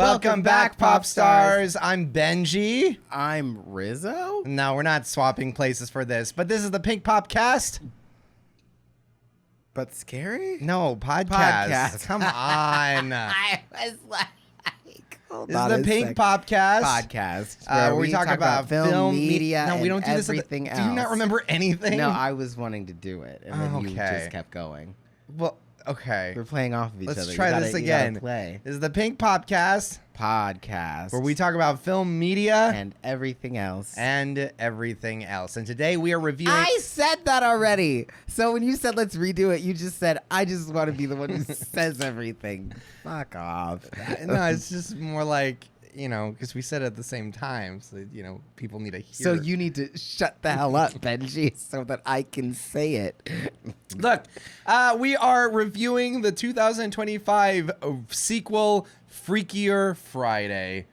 Welcome back, pop stars. I'm Benji. I'm Rizzo. No, we're not swapping places for this, but this is the Pink Popcast. But scary? No, podcast. Podcast. Come on. I was like, This is the Pink Popcast. Podcast. Where we talk about film, media, No, we don't do this. everything else. Do you not remember anything? No, I was wanting to do it, and then you Okay. just kept going. Well, okay. We're playing off of each other. Let's try this again. Play. This is the Pink Popcast, Podcast. where we talk about film, media, and everything else. and everything else. And today we are reviewing. I said that already. So when you said let's redo it, you just said, I just want to be the one who says everything. Fuck off. No, it's just more like, because we said it at the same time. So, people need to hear. So you need to shut the hell up, Benji, so that I can say it. Look, we are reviewing the 2025 sequel, Freakier Friday.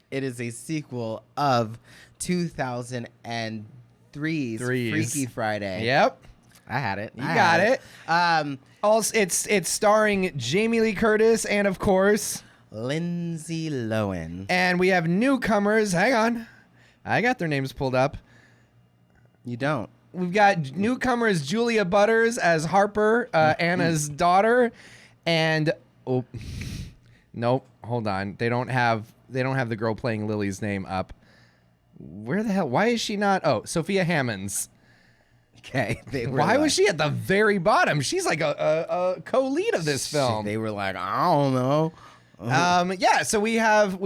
It is a sequel of 2003's Freaky Friday. Yep. I had it. You got it. it. Also, it's starring Jamie Lee Curtis and, of course, Lindsay Lohan. and we have newcomers. Hang on. I got their names pulled up. You don't. We've got newcomers Julia Butters as Harper, Anna's daughter, and nope, hold on. They don't have the girl playing Lily's name up. Where the hell? Why is she not? Oh, Sophia Hammons. Okay. Why was she at the very bottom? She's like a co-lead of this film. They were like, I don't know. Yeah, so we have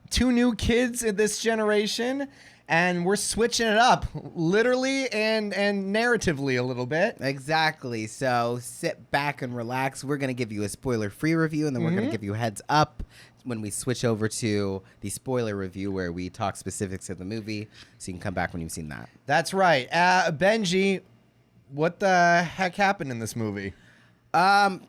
two new kids in this generation, and we're switching it up literally and narratively a little bit. Exactly. So sit back and relax. We're going to give you a spoiler-free review, and then we're going to give you a heads up when we switch over to the spoiler review where we talk specifics of the movie, so you can come back when you've seen that. That's right. Benji, what the heck happened in this movie? How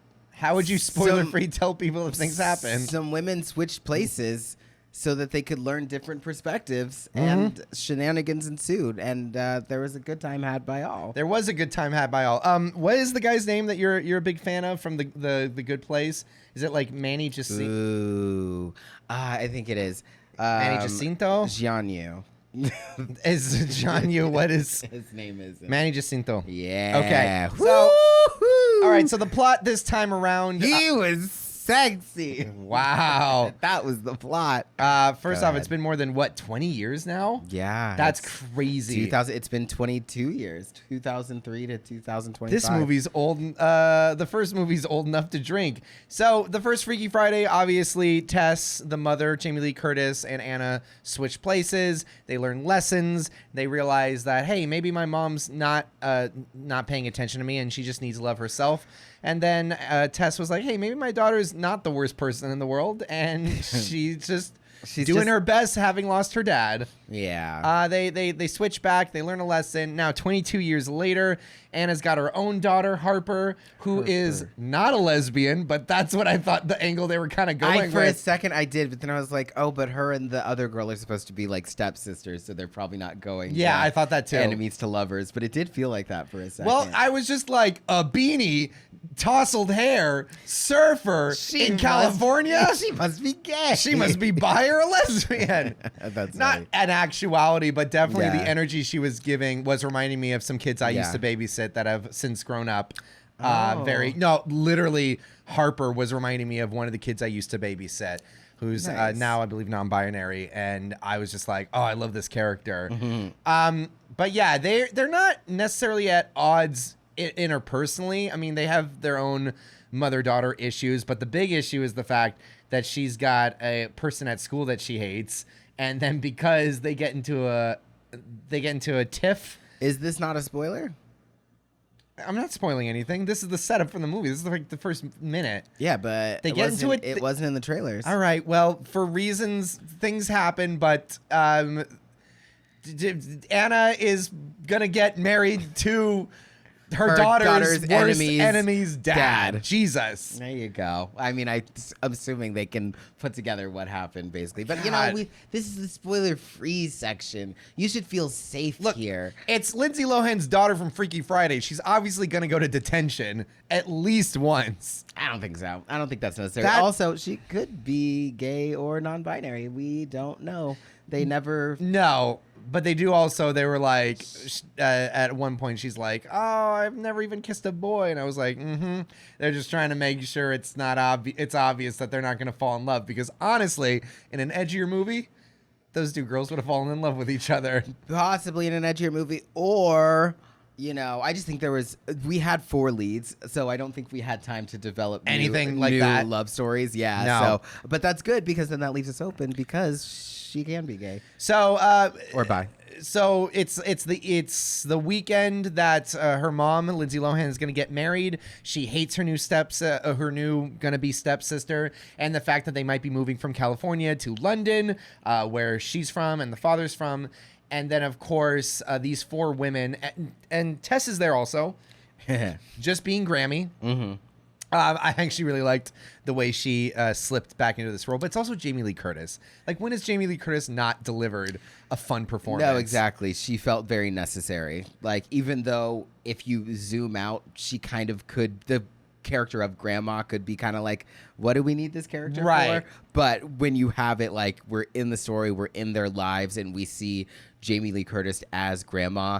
would you spoiler-free tell people if things happen? Some women switched places so that they could learn different perspectives, and shenanigans ensued, and there was a good time had by all. There was a good time had by all. What is the guy's name that you're a big fan of from the Good Place? Is it like Manny Jacinto? Ooh, I think it is. Manny Jacinto? Jianyu. Is Jianyu, what is... His name is... Manny Jacinto. Yeah. Okay. So, Woo-hoo! all right, so the plot this time around... He was sexy. Wow. That was the plot. First off, it's been more than, 20 years now? Yeah. That's crazy. It's been 22 years. 2003 to 2025. This movie's old. The first movie's old enough to drink. So the first Freaky Friday, obviously, Tess, the mother, Jamie Lee Curtis, and Anna switch places. They learn lessons. They realize that, hey, maybe my mom's not paying attention to me, and she just needs love herself. And then Tess was like, hey, maybe my daughter's not the worst person in the world, and she's doing her best having lost her dad. Yeah. They switch back. They learn a lesson. Now, 22 years later, Anna's got her own daughter, Harper, who is not a lesbian, but that's what I thought the angle they were kind of going For a with. second, I did, but then I was like, oh, but her and the other girl are supposed to be like stepsisters, so they're probably not going. Yeah, I thought that too. Enemies to lovers, but it did feel like that for a second. Well, I was just like, a beanie, tousled hair, surfer in California? She must be gay. She must be bi or a lesbian. That's Not funny. an actuality, but definitely Yeah. the energy she was giving was reminding me of some kids I used to babysit that have since grown up. Literally, Harper was reminding me of one of the kids I used to babysit, who's Nice. now, I believe, non-binary, and I was just like, oh, I love this character. Mm-hmm. But yeah, they're not necessarily at odds interpersonally. I mean, they have their own mother-daughter issues, but the big issue is the fact that she's got a person at school that she hates, and then because they get into a tiff. Is this not a spoiler? I'm not spoiling anything. This is the setup from the movie. This is like the first minute. Yeah, but They get into it. It wasn't in the trailers. All right. Well, for reasons, things happen, but Anna is gonna get married to her daughter's worst enemy's enemy's dad. Jesus. There you go. I mean, I'm assuming they can put together what happened, basically. But, this is the spoiler-free section. You should feel safe here. It's Lindsay Lohan's daughter from Freaky Friday. She's obviously going to go to detention at least once. I don't think so. I don't think that's necessary. Also, she could be gay or non-binary. We don't know. They never... No. But they do also, they were like, at one point, she's like, oh, I've never even kissed a boy. And I was like, They're just trying to make sure it's not it's obvious that they're not going to fall in love. Because honestly, in an edgier movie, those two girls would have fallen in love with each other. Possibly in an edgier movie. Or, I just think we had 4 leads. So I don't think we had time to develop anything new that. Love stories. Yeah. No. But that's good because then that leaves us open because she can be gay. So or bi. So it's the weekend that her mom, Lindsay Lohan, is going to get married. She hates her new gonna be stepsister, and the fact that they might be moving from California to London, where she's from and the father's from. And then of course these 4 women, and Tess is there also, just being Grammy. Mm-hmm. I actually really liked the way she slipped back into this role, but it's also Jamie Lee Curtis. Like, when has Jamie Lee Curtis not delivered a fun performance? No, exactly. She felt very necessary. Like, even though if you zoom out, she kind of could, the character of Grandma could be kind of like, what do we need this character for? But when you have it, like, we're in the story, we're in their lives, and we see Jamie Lee Curtis as Grandma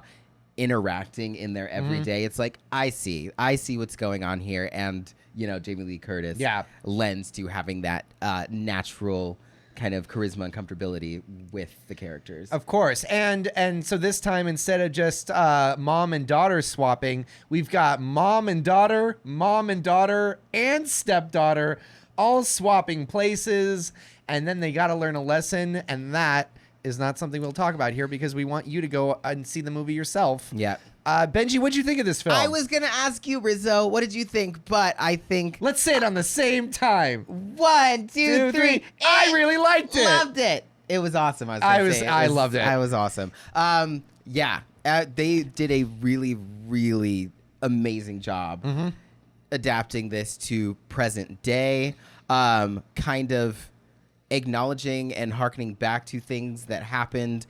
interacting in their everyday, it's like, I see what's going on here. And Jamie Lee Curtis lends to having that natural kind of charisma and comfortability with the characters. Of course. And so this time, instead of just mom and daughter swapping, we've got mom and daughter, and stepdaughter all swapping places. And then they got to learn a lesson. And that is not something we'll talk about here because we want you to go and see the movie yourself. Yeah. Benji, what'd you think of this film? I was going to ask you, Rizzo, what did you think? But I think... Let's say it on the same time. 1, 2, 3. I really liked it. Loved it. It was awesome. I loved it. I was awesome. They did a really, really amazing job adapting this to present day, kind of acknowledging and hearkening back to things that happened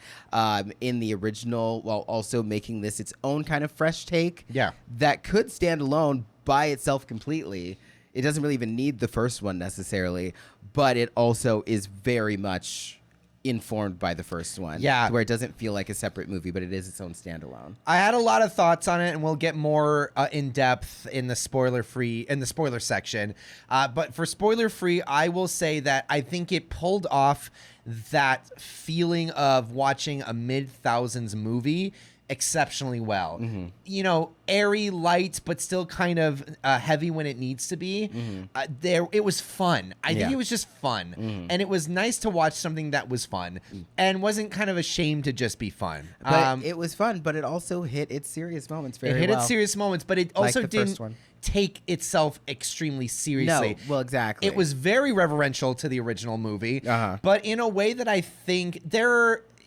in the original while also making this its own kind of fresh take that could stand alone by itself completely. It doesn't really even need the first one necessarily, but it also is very much informed by the first one. Yeah. Where it doesn't feel like a separate movie, but it is its own standalone. I had a lot of thoughts on it, and we'll get more in depth in the spoiler section. But for spoiler free, I will say that I think it pulled off that feeling of watching a mid-thousands movie exceptionally well. Airy, light, but still kind of heavy when it needs to be. It was fun. I think it was just fun. And it was nice to watch something that was fun and wasn't kind of ashamed to just be fun. But it was fun, but it also hit its serious moments very well. It hit its serious moments, but it also didn't take itself extremely seriously. No, well, exactly. It was very reverential to the original movie, but in a way that I think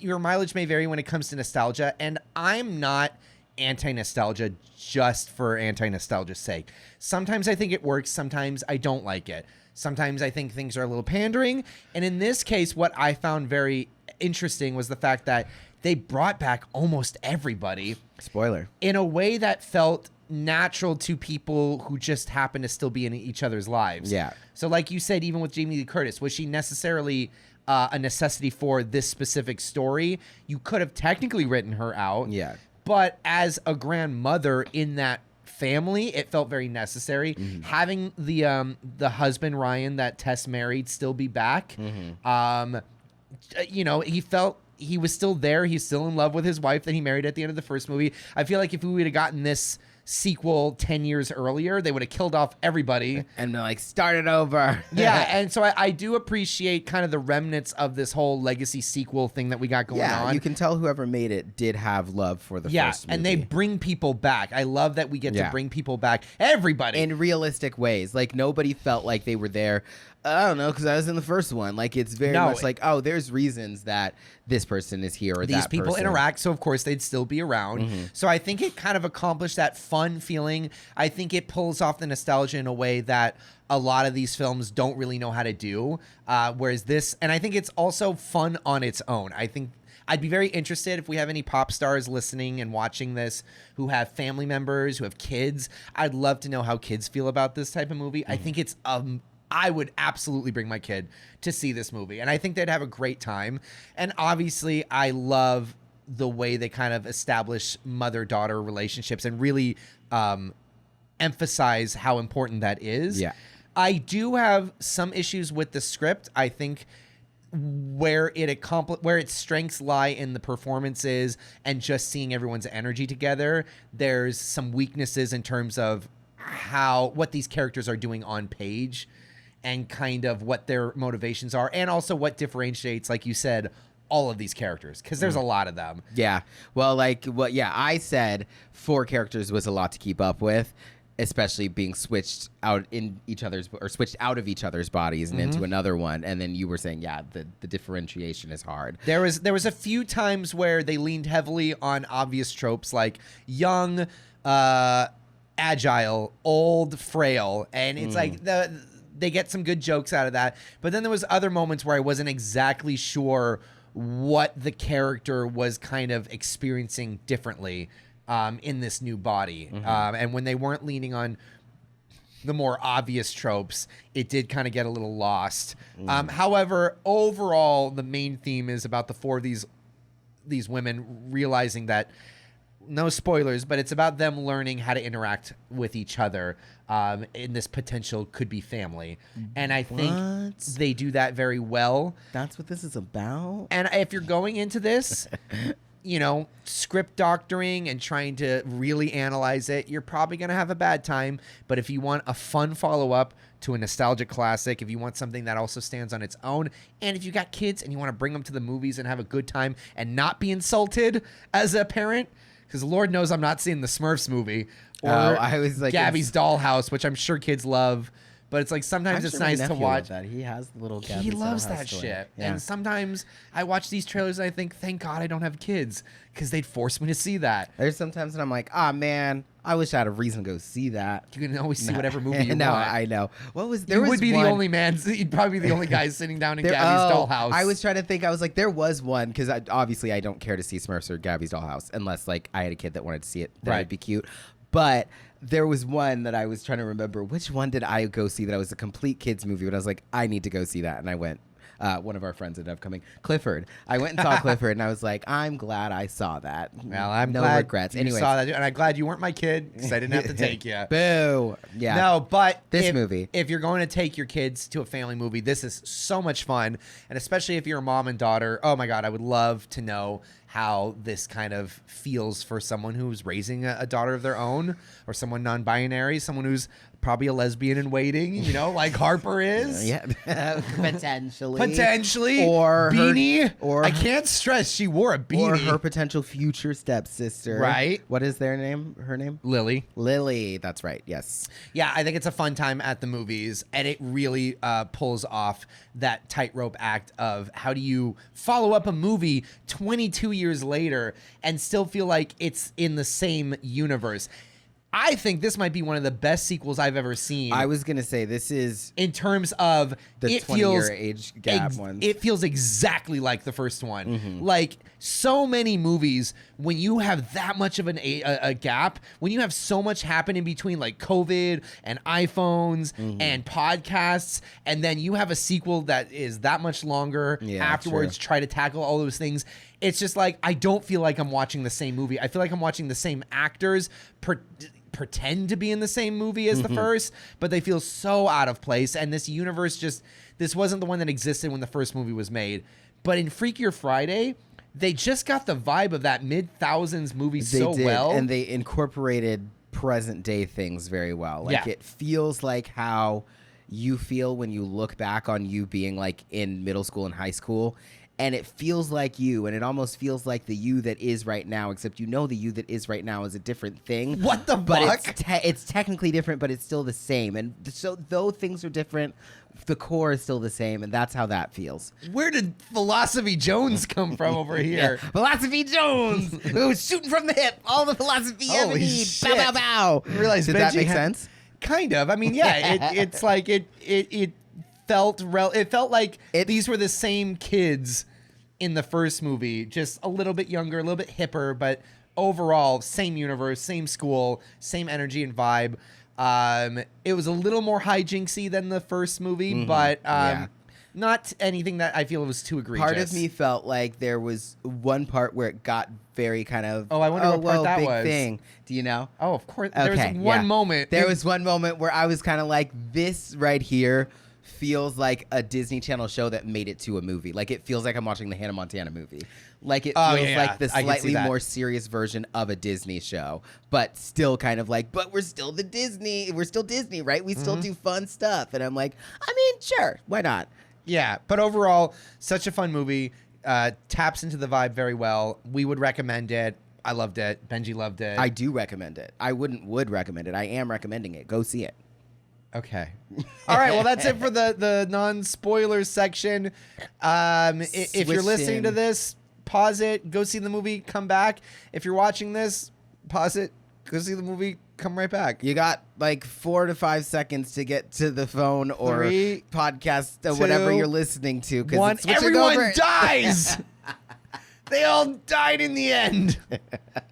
your mileage may vary when it comes to nostalgia, and I'm not anti-nostalgia just for anti-nostalgia's sake. Sometimes I think it works, sometimes I don't like it. Sometimes I think things are a little pandering, and in this case, what I found very interesting was the fact that they brought back almost everybody. Spoiler. In a way that felt natural to people who just happen to still be in each other's lives. Yeah. So like you said, even with Jamie Lee Curtis, was she necessarily a necessity for this specific story? You could have technically written her out. Yeah. But as a grandmother in that family, it felt very necessary. Having the husband, Ryan, that Tess married still be back. He felt he was still there. He's still in love with his wife that he married at the end of the first movie. I feel like if we would have gotten this sequel 10 years earlier, they would have killed off everybody and been like, start it over. Yeah, and so I do appreciate kind of the remnants of this whole legacy sequel thing that we got going on. You can tell whoever made it did have love for the first movie. And they bring people back. I love that we get to bring people back. Everybody. In realistic ways. Like, nobody felt like they were there, I don't know, because I was in the first one. Like, it's very much like, oh, there's reasons that this person is here or these people interact, so of course they'd still be around. So I think it kind of accomplished that fun fun feeling. I think it pulls off the nostalgia in a way that a lot of these films don't really know how to do. Whereas this, and I think it's also fun on its own. I think I'd be very interested if we have any pop stars listening and watching this who have family members, who have kids. I'd love to know how kids feel about this type of movie. I think it's I would absolutely bring my kid to see this movie, and I think they'd have a great time. And obviously, I love the way they kind of establish mother-daughter relationships and really emphasize how important that is. Yeah. I do have some issues with the script. I think where its strengths lie in the performances and just seeing everyone's energy together, there's some weaknesses in terms of what these characters are doing on page and kind of what their motivations are, and also what differentiates, like you said, all of these characters, because there's a lot of them. Yeah. Well, I said 4 characters was a lot to keep up with, especially being switched out of each other's bodies and into another one. And then you were saying, the differentiation is hard. There was a few times where they leaned heavily on obvious tropes like young, agile, old, frail, and it's like they get some good jokes out of that. But then there was other moments where I wasn't exactly sure what the character was kind of experiencing differently in this new body. And when they weren't leaning on the more obvious tropes, it did kind of get a little lost. However, overall, the main theme is about the 4 of these women realizing that, no spoilers, but it's about them learning how to interact with each other in this potential could-be family. And I think they do that very well. That's what this is about? And if you're going into this, script doctoring and trying to really analyze it, you're probably going to have a bad time. But if you want a fun follow-up to a nostalgic classic, if you want something that also stands on its own, and if you got kids and you want to bring them to the movies and have a good time and not be insulted as a parent, because Lord knows I'm not seeing the Smurfs movie or I was like Gabby's Dollhouse, which I'm sure kids love. But it's like sometimes it's nice to watch. That. He has the little Gabby's He loves Dollhouse that toy. shit. Yeah. And sometimes I watch these trailers and I think, thank God I don't have kids, because they'd force me to see that. There's sometimes that I'm like, man, I wish I had a reason to go see that. You can always see whatever movie you no, want. I know. You would be the only man. You'd probably be the only guy sitting down in Gabby's Dollhouse. I was trying to think. I was like, there was one, because obviously I don't care to see Smurfs or Gabby's Dollhouse unless like I had a kid that wanted to see it. That would be cute. But there was one that I was trying to remember. Which one did I go see that was a complete kids movie? But I was like, I need to go see that, and I went. One of our friends ended up coming. Clifford. I went and saw Clifford, and I was like, I'm glad I saw that. Well, I'm no glad regrets. you Anyways. saw that, and I'm glad you weren't my kid, because I didn't have to take you. Boo. Yeah. No, but This movie. If you're going to take your kids to a family movie, this is so much fun, and especially if you're a mom and daughter. Oh my God, I would love to know how this kind of feels for someone who's raising a daughter of their own, or someone non-binary, someone who's probably a lesbian in waiting, like Harper is. Yeah. Potentially. Or Beanie. or I can't stress she wore a beanie. Or her potential future stepsister. Right. What is their name? Her name? Lily. Lily. That's right. Yes. Yeah, I think it's a fun time at the movies, and it really pulls off that tightrope act of how do you follow up a movie 22 years later and still feel like it's in the same universe. I think this might be one of the best sequels I've ever seen. I was going to say, this is... in terms of... the 20-year age gap ones. It feels exactly like the first one. Like, so many movies, when you have that much of a gap, when you have so much happen in between, like COVID and iPhones and podcasts, and then you have a sequel that is that much longer afterwards, try to tackle all those things. It's just like, I don't feel like I'm watching the same movie. I feel like I'm watching the same actors pretend to be in the same movie as the first, but they feel so out of place. And this universe this wasn't the one that existed when the first movie was made. But in Freakier Friday, they just got the vibe of that mid-thousands movie well. And they incorporated present day things very well. Like, it feels like how you feel when you look back on you being like in middle school and high school, and it feels like you, and it almost feels like the you that is right now, except you know the you that is right now is a different thing. What the but fuck? It's technically different, but it's still the same. And so though things are different, the core is still the same, and that's how that feels. Where did Philosophy Jones come from over here? Philosophy Jones, who's shooting from the hip, all the philosophy you ever Holy need. shit. Bow, bow, bow. I realized Did that Benji make had- sense? Kind of. I mean, yeah. It's like it felt like these were the same kids in the first movie, just a little bit younger, a little bit hipper, but overall same universe, same school, same energy and vibe. It was a little more hijinksy than the first movie, but not anything that I feel was too egregious. Part of me felt like there was one part where it got very kind of, Oh, I wonder what part that big was. thing. Do you know? Oh, of course. There was Okay, one yeah. moment. There was one moment where I was kind of like, this right here feels like a Disney Channel show that made it to a movie. Like, it feels like I'm watching the Hannah Montana movie. Like, it Oh, feels yeah, like the I can see slightly that. more serious version of a Disney show, but still kind of like, but we're still Disney, right? We still do fun stuff. And I'm like, I mean, sure, why not? Yeah, but overall, such a fun movie. Taps into the vibe very well. We would recommend it. I loved it. Benji loved it. I do recommend it. I would recommend it. I am recommending it. Go see it. Okay. All right. Well, that's it for the non-spoilers section. If you're Switch listening to in. this, pause it. Go see the movie. Come back. If you're watching this, pause it. Go see the movie. Come right back. You got like 4 to 5 seconds to get to the phone or 3, podcast or 2, whatever you're listening to. 'Cause 1. it's switching Everyone over. dies. They all died in the end.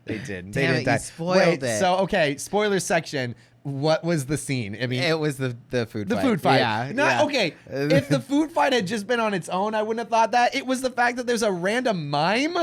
They did. They Damn didn't it, die. you spoiled Wait, it. So, okay, spoiler section. What was the scene? I mean, It was the food the fight. food fight. Yeah. Not, yeah. Okay, if the food fight had just been on its own, I wouldn't have thought that. It was the fact that there's a random mime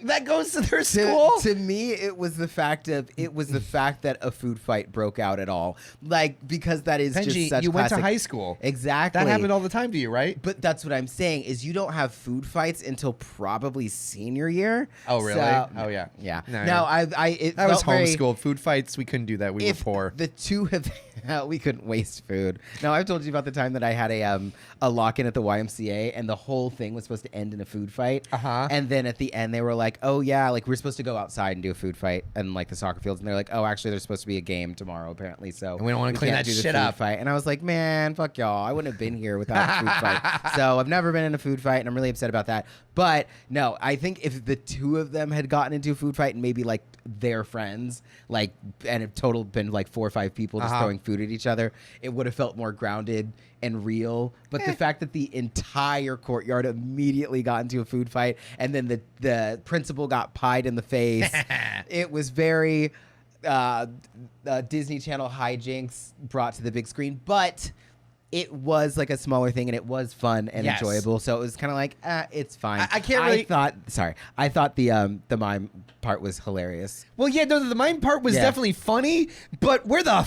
that goes to their school. To me, it was the fact that a food fight broke out at all. Like, because that is Benji, just such you went to classic- high school. Exactly. That happened all the time to you, right? But that's what I'm saying is you don't have food fights until probably senior year. Oh, really? So- Oh, yeah. Yeah. No, No, it That was felt very- homeschooled. Food fights, we couldn't do that. We were If poor. the two have, we couldn't waste food. No, I've told you about the time that I had a lock-in at the YMCA, and the whole thing was supposed to end in a food fight. Uh-huh. And then at the end, they were like, "Oh yeah, like we're supposed to go outside and do a food fight and like the soccer fields." And they're like, "Oh, actually, there's supposed to be a game tomorrow, apparently. So And we don't wanna clean can't that do the shit food up." Fight." And I was like, "Man, fuck y'all. I wouldn't have been here without a food fight." So I've never been in a food fight, and I'm really upset about that. But no, I think if the two of them had gotten into a food fight and maybe like their friends, like, and it total been like 4 or 5 people just throwing food at each other, it would have felt more grounded and real. But the fact that the entire courtyard immediately got into a food fight, and then the principal got pied in the face, it was very Disney Channel hijinks brought to the big screen. But it was like a smaller thing, and it was fun and Yes. enjoyable. So it was kind of like, it's fine. I can't really- I thought the mime part was hilarious. Well, yeah, no, the mime part was Yeah. definitely funny, but where the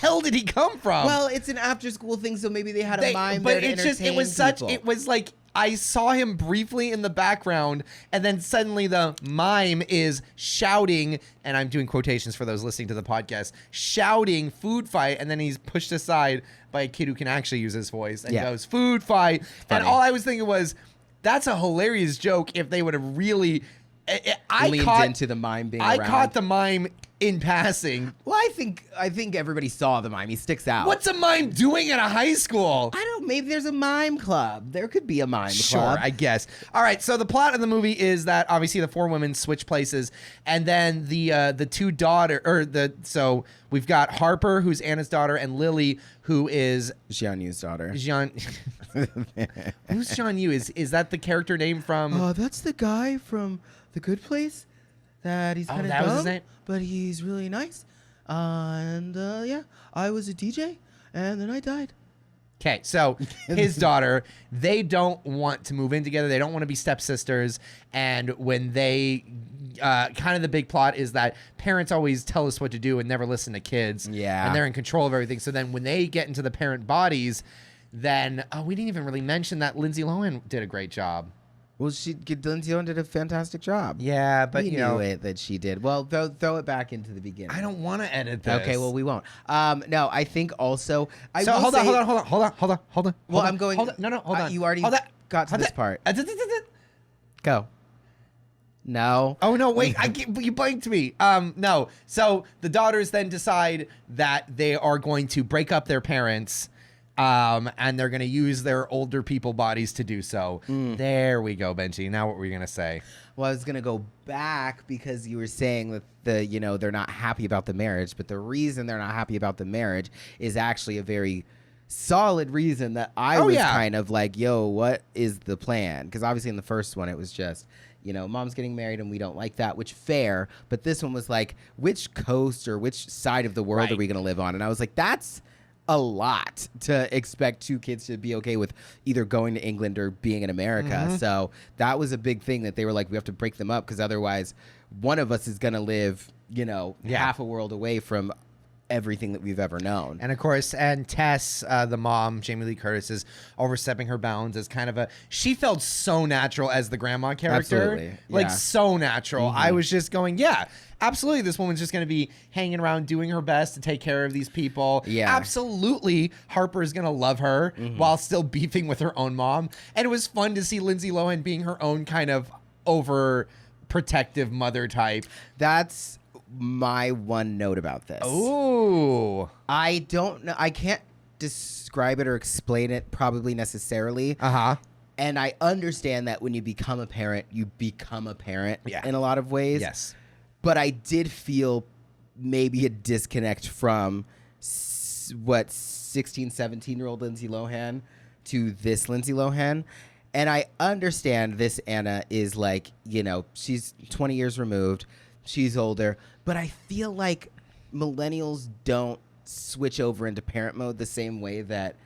hell did he come from? Well, it's an after-school thing, so maybe they had a mime but there to it's just, it entertain was such, people. it was like, I saw him briefly in the background, and then suddenly the mime is shouting, and I'm doing quotations for those listening to the podcast, shouting food fight, and then he's pushed aside by a kid who can actually use his voice, and Yeah. goes, food fight. And Funny. all I was thinking was, that's a hilarious joke if they would have really... I leaned caught, into the mime being I around. caught the mime in passing. Well, I think everybody saw the mime. He sticks out. What's a mime doing at a high school? I don't. Maybe there's a mime club. There could be a mime Sure, club. I guess. All right, so the plot of the movie is that obviously the 4 women switch places, and then the 2 daughter, so we've got Harper, who's Anna's daughter, and Lily, who is Xian Yu's daughter. Jean. Who's Jean Yu? Is that the character name from? That's the guy from The Good Place. That he's kind of that was dumb, his name? but he's really nice. And yeah, I was a DJ, and then I died. Okay, so his daughter, they don't want to move in together. They don't want to be stepsisters. And when they, kind of the big plot is that parents always tell us what to do and never listen to kids. Yeah. And they're in control of everything. So then when they get into the parent bodies, then, we didn't even really mention that Lindsay Lohan did a great job. Well, Lindsay Lohan did a fantastic job. Yeah, but we you knew know, it that she did. Well, throw it back into the beginning. I don't want to edit this. Okay, well, we won't. No, I think also. So hold on. Well, I'm going. No, hold on. You already Hold on. got to this part. Go. No. Oh no! Wait, you blanked me. No. So the daughters then decide that they are going to break up their parents, and they're going to use their older people bodies to do so. There we go, Benji. Now what were you going to say? Well, I was going to go back because you were saying that they're not happy about the marriage, but the reason they're not happy about the marriage is actually a very solid reason that I was kind of like, yo, what is the plan? Because obviously in the first one it was just, mom's getting married and we don't like that, which fair. But this one was like, which coast or which side of the world are we going to live on? And I was like, that's a lot to expect two kids to be okay with either going to England or being in America. So that was a big thing that they were like, we have to break them up because otherwise one of us is going to live, half a world away from everything that we've ever known. And of course, Tess, the mom, Jamie Lee Curtis, is overstepping her bounds as kind of she felt so natural as the grandma character. Absolutely. Like Yeah. so natural. I was just going, yeah, absolutely. This woman's just going to be hanging around doing her best to take care of these people. Yeah. Absolutely. Harper is going to love her while still beefing with her own mom. And it was fun to see Lindsay Lohan being her own kind of overprotective mother type. That's my one note about this. Ooh. I don't know. I can't describe it or explain it probably necessarily. Uh-huh. And I understand that when you become a parent, you become a parent Yeah. in a lot of ways. Yes. But I did feel maybe a disconnect from 16, 17-year-old Lindsay Lohan to this Lindsay Lohan. And I understand this Anna is like, she's 20 years removed. She's older. But I feel like millennials don't switch over into parent mode the same way that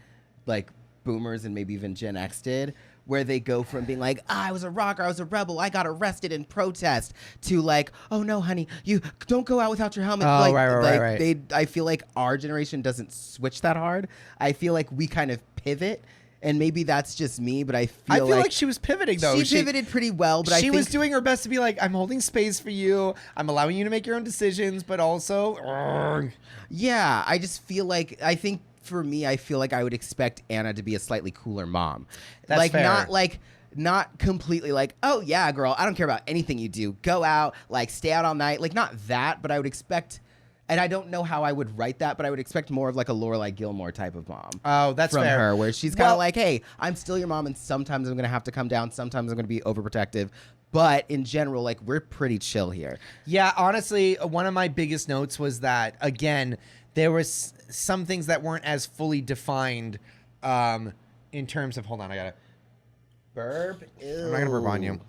like boomers and maybe even Gen X did, where they go from being like, I was a rocker, I was a rebel, I got arrested in protest, to like, oh no, honey, you don't go out without your helmet. Oh, like, right. I feel like our generation doesn't switch that hard. I feel like we kind of pivot. And maybe that's just me, but I feel like she was pivoting, though. She pivoted pretty well, but she was doing her best to be like, I'm holding space for you. I'm allowing you to make your own decisions, but also... Yeah, I just feel like, for me, I feel like I would expect Anna to be a slightly cooler mom. That's fair. Not completely like, oh yeah, girl, I don't care about anything you do. Go out, like stay out all night. Like not that, but I would expect... And I don't know how I would write that, but I would expect more of like a Lorelai Gilmore type of mom. Oh, that's from fair. her, where she's kind of like, hey, I'm still your mom, and sometimes I'm going to have to come down. Sometimes I'm going to be overprotective. But in general, like, we're pretty chill here. Yeah, honestly, one of my biggest notes was that, again, there was some things that weren't as fully defined in terms of... Hold on, I got to... Burp? I'm not going to burp on you.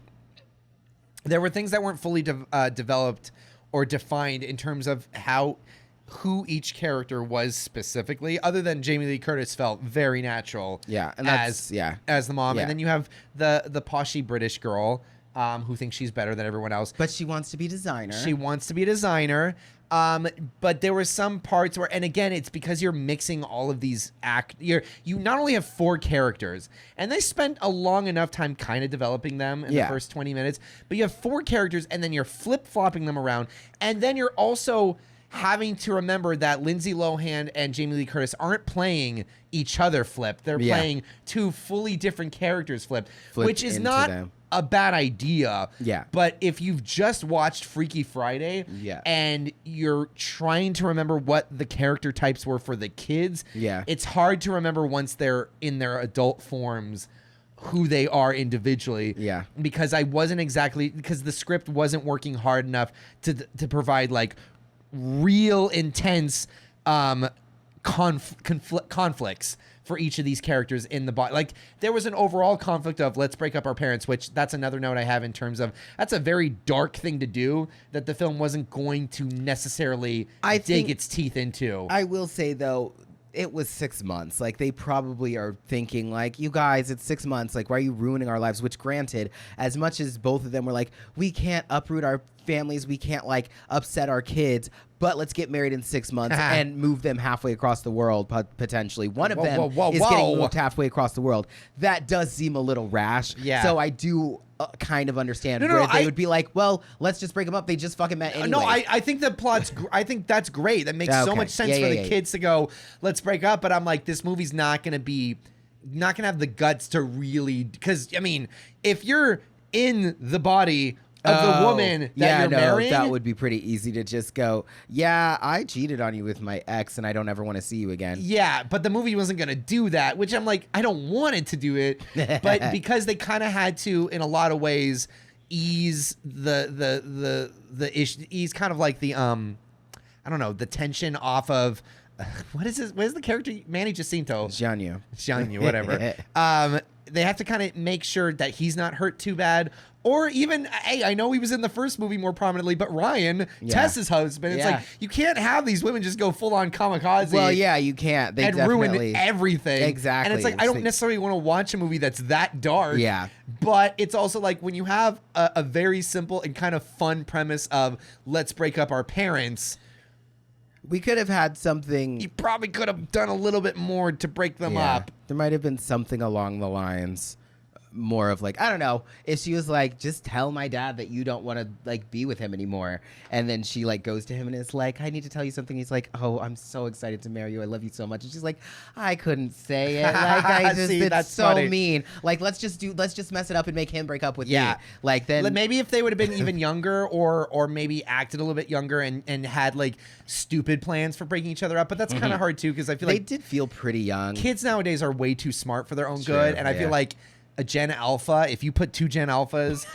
There were things that weren't fully developed or defined in terms of who each character was specifically, other than Jamie Lee Curtis felt very natural. Yeah, and that's as the mom. Yeah. And then you have the poshy British girl who thinks she's better than everyone else. But she wants to be designer. She wants to be a designer. But there were some parts where, and again, it's because you're mixing all of these you not only have 4 characters, and they spent a long enough time kind of developing them in the first 20 minutes, but you have 4 characters and then you're flip-flopping them around. And then you're also having to remember that Lindsay Lohan and Jamie Lee Curtis aren't playing each other flipped. They're playing 2 fully different characters flipped, which is not a bad idea. Yeah. But if you've just watched Freaky Friday and you're trying to remember what the character types were for the kids, it's hard to remember once they're in their adult forms who they are individually. Yeah. Because because the script wasn't working hard enough to provide like real intense conflicts for each of these characters in the body. Like there was an overall conflict of let's break up our parents, which that's another note I have in terms of that's a very dark thing to do that the film wasn't going to necessarily dig its teeth into. I will say though, it was 6 months. Like they probably are thinking like, you guys, it's 6 months. Like, why are you ruining our lives? Which granted, as much as both of them were like, we can't uproot our families, we can't like upset our kids, but let's get married in 6 months and move them halfway across the world, potentially. One of them is getting moved halfway across the world. That does seem a little rash. Yeah. So I do kind of understand where they would be like, well, let's just break them up. They just fucking met anyway. No, I think the plot's, I think that's great. That makes so much sense for the kids to go, let's break up. But I'm like, this movie's not going to have the guts to really, because I mean, if you're in the body of the woman that you're marrying. That would be pretty easy to just go, yeah, I cheated on you with my ex and I don't ever want to see you again. Yeah, but the movie wasn't going to do that, which I'm like, I don't want it to do it. But because they kind of had to, in a lot of ways, ease the issue, ease kind of like the, I don't know, the tension off of, what is the character? Manny Jacinto. Jaime, whatever. They have to kind of make sure that he's not hurt too bad. Or even, hey, I know he was in the first movie more prominently, but Ryan, Tess's husband, it's like, you can't have these women just go full on kamikaze. Well, yeah, you can't. They ruin everything. Exactly. And it's like, I don't necessarily want to watch a movie that's that dark. Yeah. But it's also like when you have a very simple and kind of fun premise of let's break up our parents. We could have had something. You probably could have done a little bit more to break them up. There might have been something along the lines more of like, I don't know, if she was like, just tell my dad that you don't want to like be with him anymore, and then she like goes to him and is like, I need to tell you something. He's like, oh, I'm so excited to marry you, I love you so much, and she's like, I couldn't say it. Like, I just See, it's that's so funny. mean. Like, let's just mess it up and make him break up with me. Like, then maybe if they would have been even younger, or maybe acted a little bit younger and had like stupid plans for breaking each other up. But that's kind of hard too, because I feel they like did feel pretty young. Kids nowadays are way too smart for their own True, good, and I feel like a Gen Alpha, if you put 2 Gen Alphas,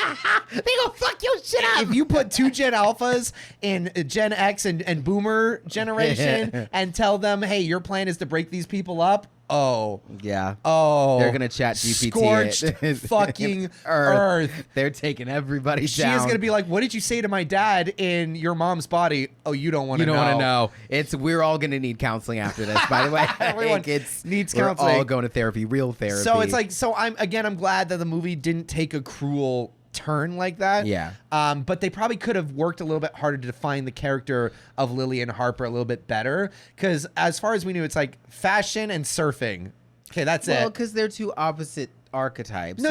they go fuck your shit up. If you put 2 Gen Alphas in Gen X and Boomer generation and tell them, hey, your plan is to break these people up. Oh. Yeah. Oh. They're going to ChatGPT Scorched fucking Earth. They're taking everybody down. She is going to be like, what did you say to my dad in your mom's body? Oh, you don't want to know. You don't want to know. We're all going to need counseling after this, by the way. Everyone needs counseling. We're all going to therapy, real therapy. So it's like, I'm glad that the movie didn't take a cruel turn like that. Yeah. But they probably could have worked a little bit harder to define the character of Lily and Harper a little bit better. Because as far as we knew, it's like fashion and surfing. Okay, that's it. Well, because they're two opposite archetypes.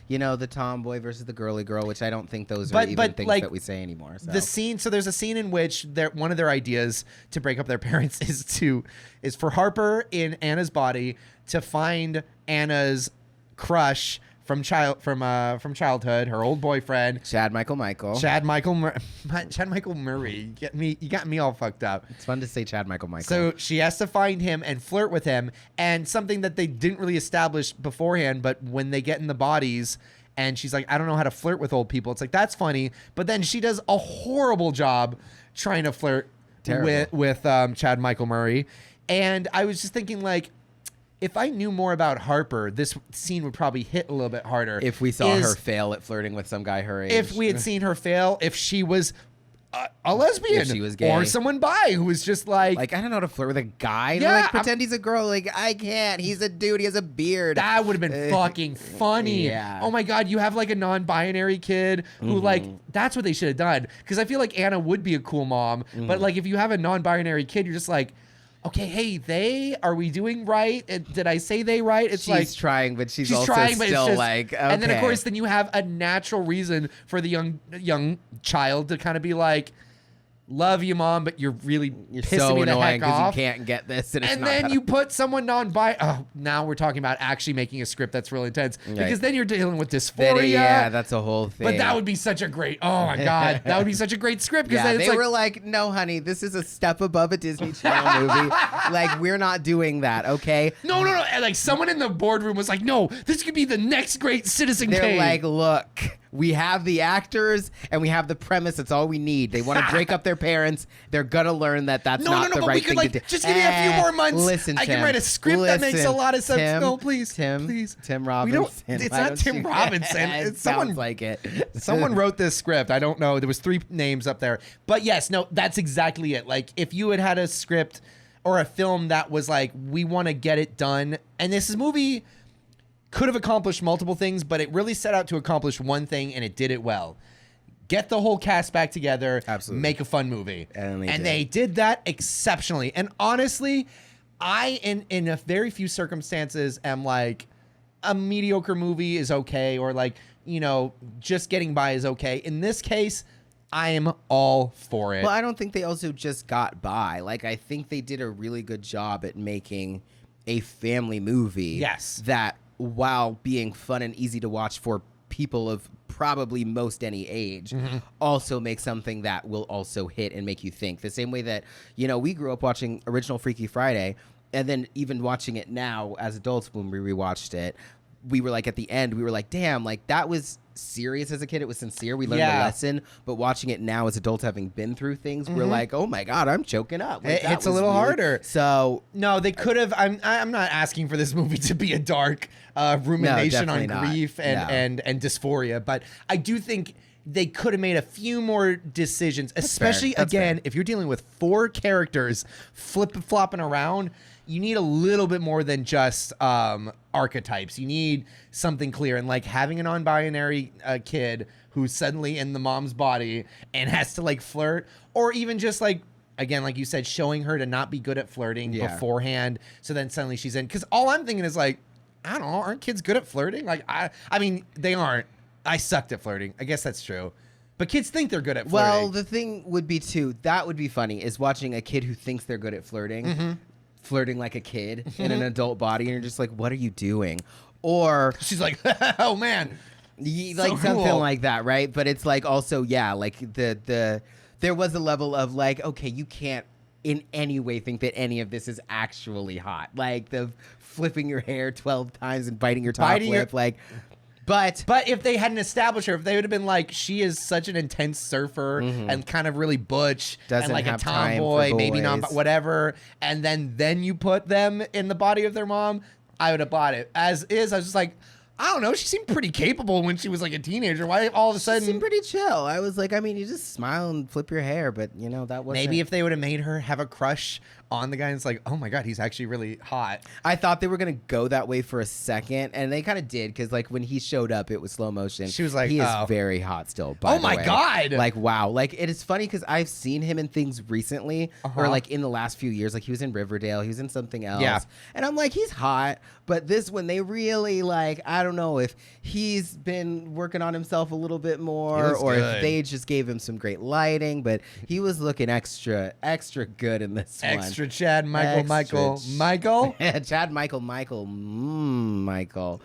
You know, the tomboy versus the girly girl, which I don't think those are even things like, that we say anymore. So. So there's a scene in which one of their ideas to break up their parents is for Harper in Anna's body to find Anna's crush from childhood, her old boyfriend, Chad Michael Murray. You got me all fucked up. It's fun to say Chad Michael. So she has to find him and flirt with him, and something that they didn't really establish beforehand, but when they get in the bodies, and she's like, I don't know how to flirt with old people. It's like, that's funny, but then she does a horrible job trying to flirt with Chad Michael Murray, and I was just thinking like, if I knew more about Harper, this scene would probably hit a little bit harder. If we saw her fail at flirting with some guy her age. If we had seen her fail, if she was a lesbian. If she was gay. Or someone bi who was just like... Like, I don't know how to flirt with a guy. Pretend he's a girl. Like, I can't. He's a dude. He has a beard. That would have been fucking funny. Yeah. Oh my God, you have like a non-binary kid who that's what they should have done. Because I feel like Anna would be a cool mom. But like, if you have a non-binary kid, you're just like... Okay, hey, are we doing right? Did I say they right? It's she's trying, but she's also trying, but still like, okay. And then, of course, then you have a natural reason for the young child to kind of be like, love you, mom, but you're pissing so me the annoying heck off. You can't get this. And then you put someone non-bi. Oh, now we're talking about actually making a script that's really intense. Right. Because then you're dealing with dysphoria. Yeah, that's a whole thing. But that would be such a great, oh my God, that would be such a great script. Yeah, they were like, no, honey, this is a step above a Disney Channel movie. Like, we're not doing that, okay? No. And like, someone in the boardroom was like, no, this could be the next great Citizen Kane. They're like, look, we have the actors and we have the premise. That's all we need. They want to break up their parents. They're gonna learn that that's not the right thing to do. Just give me a few more months. Listen, I can write a script that makes a lot of sense. No, please, please. Tim Robinson. It's not Tim Robinson. It sounds like it. Someone wrote this script. I don't know. There was 3 names up there, but yes, no, that's exactly it. Like, if you had a script or a film that was like, we want to get it done, and this movie could have accomplished multiple things, but it really set out to accomplish one thing, and it did it well. Get the whole cast back together, absolutely, make a fun movie. And they did that exceptionally. And honestly, I, in a very few circumstances, am like, a mediocre movie is okay, or like, just getting by is okay. In this case, I am all for it. Well, I don't think they also just got by. Like, I think they did a really good job at making a family movie. Yes. That, while being fun and easy to watch for people of probably most any age also make something that will also hit and make you think. The same way that, you know, we grew up watching original Freaky Friday, and then even watching it now as adults when we rewatched it, we were like, at the end, we were like, damn, like that was serious as a kid. It was sincere. We learned a lesson. But watching it now as adults, having been through things, we're like, oh my God, I'm choking up. Like, it's a little harder. So no, they could have. I'm not asking for this movie to be a dark rumination on grief and dysphoria, but I do think they could have made a few more decisions, especially again, if you're dealing with 4 characters flip-flopping around. You need a little bit more than just archetypes. You need something clear. And like having a non-binary kid who's suddenly in the mom's body and has to like flirt, or even just like, again, like you said, showing her to not be good at flirting beforehand. So then suddenly she's in. Because all I'm thinking is like, I don't know, aren't kids good at flirting? Like, I mean, they aren't. I sucked at flirting. I guess that's true. But kids think they're good at flirting. Well, the thing would be too, that would be funny, is watching a kid who thinks they're good at flirting. Flirting like a kid in an adult body, and you're just like, what are you doing? Or she's like, oh man, like so something cool. like that, right? But it's like also, yeah, like the there was a level of like, okay, you can't in any way think that any of this is actually hot. Like the flipping your hair 12 times and biting your top lip, like. But if they hadn't established her, if they would have been like, she is such an intense surfer and kind of really butch and like a tomboy, maybe not, whatever, and then you put them in the body of their mom, I would have bought it. As is, I was just like, I don't know, she seemed pretty capable when she was like a teenager. Why all of a sudden? She seemed pretty chill. I was like, I mean, you just smile and flip your hair, but you know, that wasn't. Maybe if they would have made her have a crush on the guy, and it's like, oh my God, he's actually really hot. I thought they were going to go that way for a second, and they kind of did, because like when he showed up, it was slow motion. She was like, he is very hot still, by the way. God. Like, wow. Like, it is funny because I've seen him in things recently, or like in the last few years. Like, he was in Riverdale, he was in something else. Yeah. And I'm like, he's hot. But this one, they really like, I don't know if he's been working on himself a little bit more, or if they just gave him some great lighting. But he was looking extra good in this one. Extra Chad Michael. Chad Michael.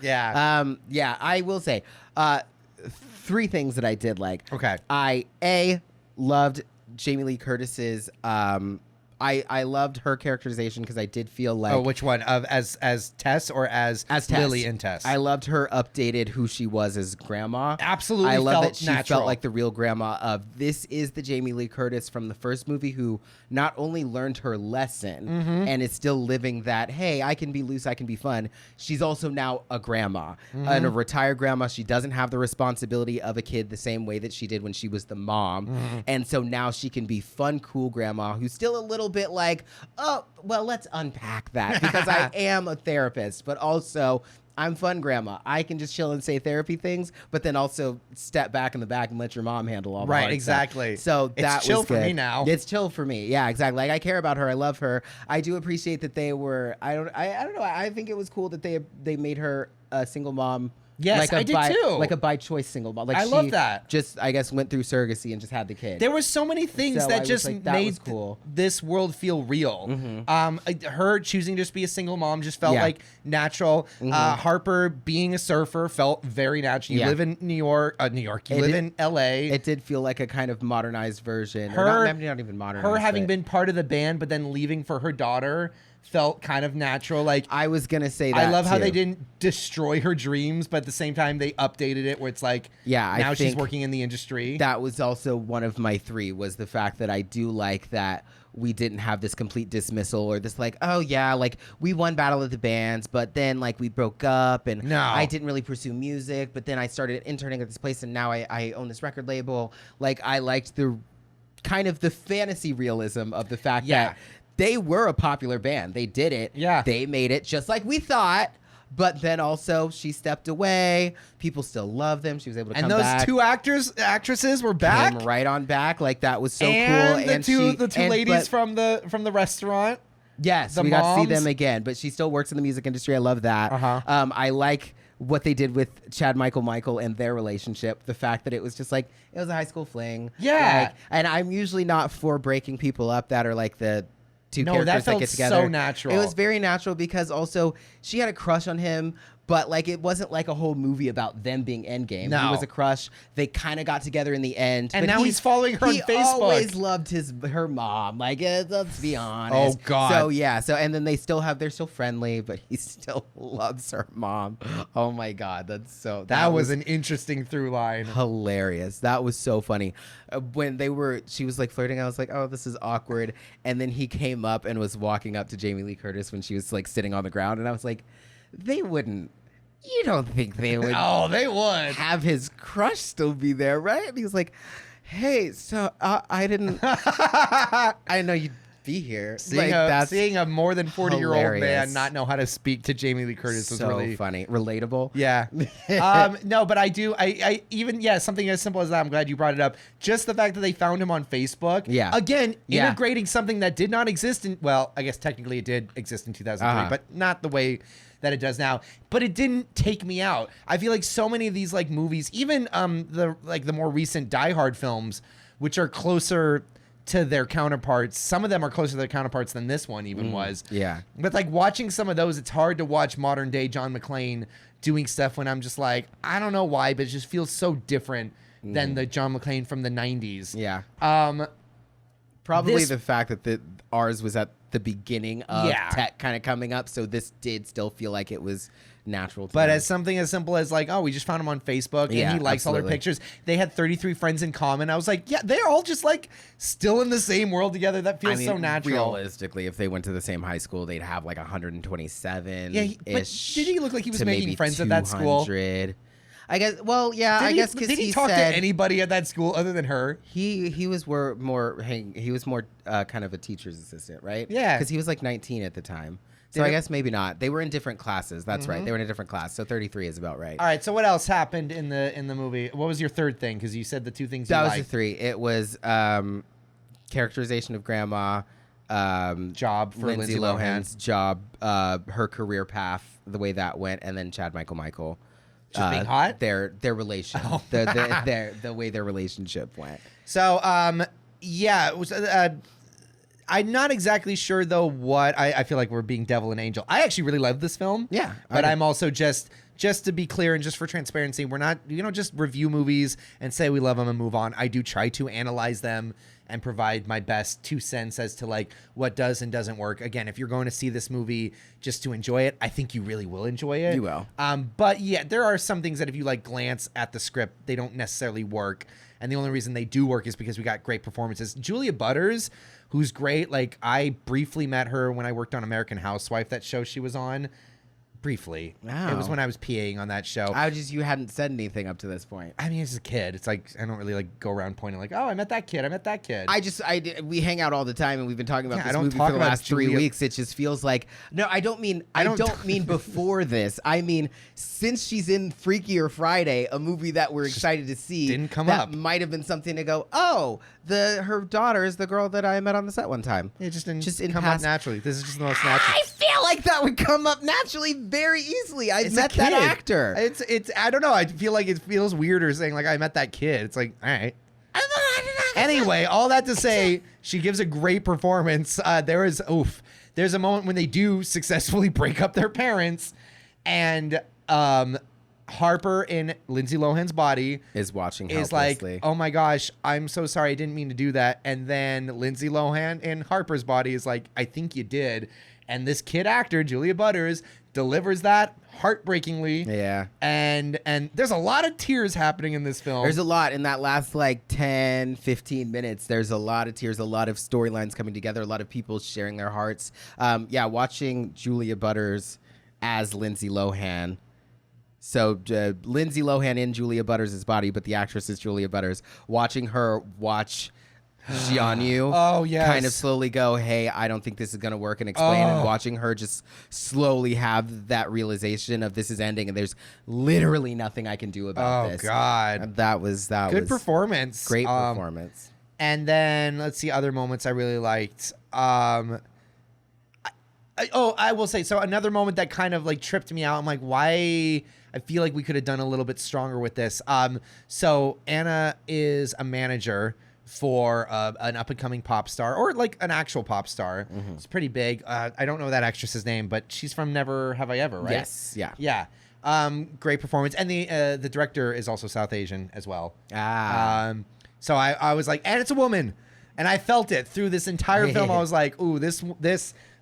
Yeah. Yeah, I will say 3 things that I did like. Okay. I loved Jamie Lee Curtis's I loved her characterization, because I did feel like... Oh, which one? As Tess or as Tess. Lily and Tess? I loved her updated who she was as grandma. Absolutely. I love felt that she natural. felt like the real grandma of, this is the Jamie Lee Curtis from the first movie who not only learned her lesson and is still living that, hey, I can be loose, I can be fun. She's also now a grandma, and a retired grandma. She doesn't have the responsibility of a kid the same way that she did when she was the mom. And so now she can be fun, cool grandma who's still a little bit like, oh, well, let's unpack that, because I am a therapist, but also I'm fun grandma. I can just chill and say therapy things, but then also step back in the back and let your mom handle all the hard exactly. stuff. So that it's chill was good. for me now. It's chill for me. Yeah, exactly. Like, I care about her. I love her. I do appreciate that they were. I don't know. I think it was cool that they made her a single mom. Yes, like I did too. Like a by choice single mom. Like, I love that. Just, I guess, went through surrogacy and just had the kid. There were so many things that just like, that made cool. This world feel real. Her choosing to just be a single mom just felt like natural. Harper being a surfer felt very natural. You live in New York. You live in L.A. It did feel like a kind of modernized version. Not even modernized. Her having been part of the band, but then leaving for her daughter felt kind of natural. Like, I was gonna say that I love how they didn't destroy her dreams, but at the same time they updated it where it's like, now she's working in the industry. That was also one of my 3, was the fact that I do like that we didn't have this complete dismissal, or this like, oh yeah, like we won Battle of the Bands, but then like we broke up, and I didn't really pursue music, but then I started interning at this place, and now I own this record label. Like, I liked the kind of the fantasy realism of the fact that they were a popular band. They did it. Yeah. They made it just like we thought. But then also she stepped away. People still love them. She was able to come back. And those 2 actresses were back. Came right on back. Like, that was so cool. And the two ladies from the restaurant. Yes, we got to see them again. But she still works in the music industry. I love that. I like what they did with Chad Michael and their relationship. The fact that it was just like, it was a high school fling. Yeah. Like, and I'm usually not for breaking people up that are like the 2 characters that felt that get together. so natural. It was very natural, because also she had a crush on him, But like it wasn't like a whole movie about them being endgame. No. He was a crush. They kind of got together in the end. And but now he's following her on Facebook. He always loved her mom. Like let's be honest. Oh God. So yeah. So and then they're still friendly, but he still loves her mom. Oh my God, that was an interesting through line. Hilarious. That was so funny. When she was like flirting. I was like, oh, this is awkward. And then he came up and was walking up to Jamie Lee Curtis when she was like sitting on the ground, and I was like, they wouldn't. You don't think they would? Oh, they would have his crush still be there, right? And he was like, "Hey, so I didn't. I know you'd be here." Seeing a more than 40-year-old man not know how to speak to Jamie Lee Curtis was really funny, relatable. Yeah. No, but I do. I even something as simple as that. I'm glad you brought it up. Just the fact that they found him on Facebook. Yeah. Again, integrating something that did not exist in. Well, I guess technically it did exist in 2003, but not the way that it does now. But it didn't take me out. I feel like so many of these like movies, even the more recent Die Hard films, which are closer to their counterparts. Some of them are closer to their counterparts than this one even was. Yeah. But like watching some of those, it's hard to watch modern day John McClane doing stuff when I'm just like, I don't know why, but it just feels so different than the John McClane from the 90s. Yeah. Probably the fact that ours was at the beginning of tech kind of coming up, so this did still feel like it was natural to But them. as something as simple as like, oh, we just found him on Facebook and he likes all their pictures. They had 33 friends in common. I was like, yeah, they're all just like still in the same world together. That feels so natural. Realistically, if they went to the same high school, they'd have like 127. Yeah, but did he look like he was making friends at that school? I guess. Well, yeah. I guess because did he talk to anybody at that school other than her? He was more kind of a teacher's assistant, right? Yeah, because he was like 19 at the time. So I guess maybe not. They were in different classes. That's right. They were in a different class. So 33 is about right. All right. So what else happened in the movie? What was your third thing? Because you said the two things you liked. That was the three. It was characterization of grandma, job for Lindsay Lohan's job, her career path, the way that went, and then Chad Michael. Just being hot? Their relation. The way their relationship went. So it was I'm not exactly sure though what I feel like we're being devil and angel. I actually really love this film. Yeah. But I'm also just to be clear and just for transparency, we're not just review movies and say we love them and move on. I do try to analyze them and provide my best 2 cents as to like what does and doesn't work. Again, if you're going to see this movie just to enjoy it, I think you really will enjoy it. You will. But yeah, there are some things that if you like glance at the script, they don't necessarily work. And the only reason they do work is because we got great performances. Julia Butters, who's great. Like I briefly met her when I worked on American Housewife, that show she was on. Briefly. Wow. It was when I was PAing on that show. You hadn't said anything up to this point. I mean, as a kid, it's like I don't really like go around pointing like, oh, I met that kid. We hang out all the time, and we've been talking about this movie for the last 3 weeks. It just feels like I don't mean before this. I mean since she's in Freakier Friday, a movie that we're excited to see. Didn't come up. That might have been something to go. Oh, her daughter is the girl that I met on the set one time. It just didn't come up naturally. This is just the most natural. I feel like that would come up naturally very easily. I met that actor. It's I don't know. I feel like it feels weirder saying like I met that kid. It's like, all right. Anyway, all that to say, she gives a great performance. There's a moment when they do successfully break up their parents, and Harper in Lindsay Lohan's body is watching is helplessly. Like, oh my gosh, I'm so sorry, I didn't mean to do that. And then Lindsay Lohan in Harper's body is like, I think you did. And this kid actor, Julia Butters, delivers that heartbreakingly. Yeah. And there's a lot of tears happening in this film. There's a lot in that last like 10, 15 minutes. There's a lot of tears, a lot of storylines coming together, a lot of people sharing their hearts. Watching Julia Butters as Lindsay Lohan. So Lindsay Lohan in Julia Butters' body, but the actress is Julia Butters. Watching her watch Jianyu kind of slowly go, hey, I don't think this is going to work, and explain, and watching her just slowly have that realization of this is ending and there's literally nothing I can do about this. Oh, God. And that was good performance. Great performance. And then let's see other moments I really liked. I will say, so another moment that kind of like tripped me out. I'm like, why? I feel like we could have done a little bit stronger with this. So Anna is a manager for an up-and-coming pop star, or like an actual pop star. It's pretty big. I don't know that actress's name, but she's from Never Have I Ever, right? Yes. Yeah. Yeah. Great performance, and the director is also South Asian as well. So I was like, and it's a woman, and I felt it through this entire film. I was like, ooh, this.